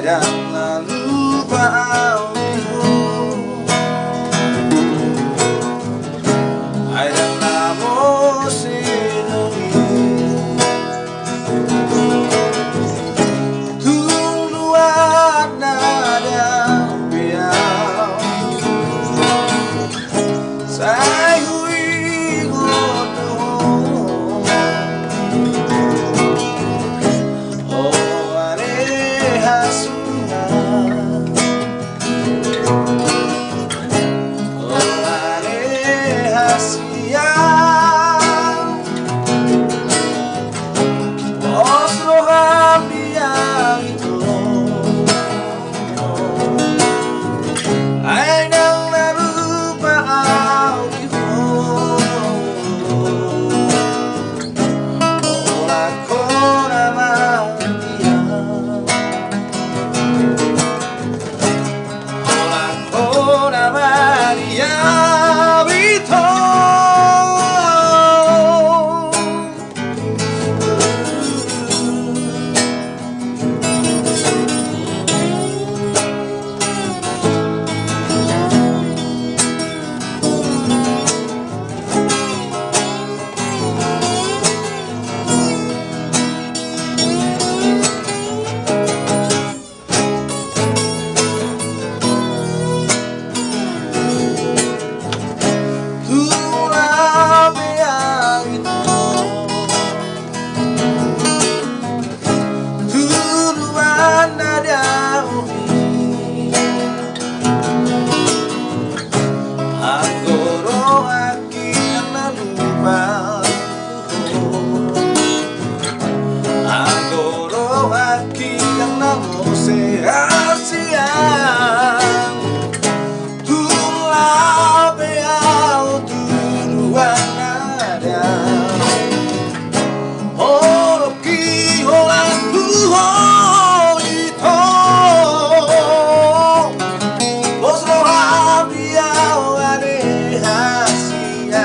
jangan lupa audio. Ai jangan emosi tuluan nada biar sai hui godo. Oh are hasuna, oh are hasia, os roham dia itu. Ai nang narupa audio. Ora kona matia, ora kona maria vito. Los roham dia ade hasia.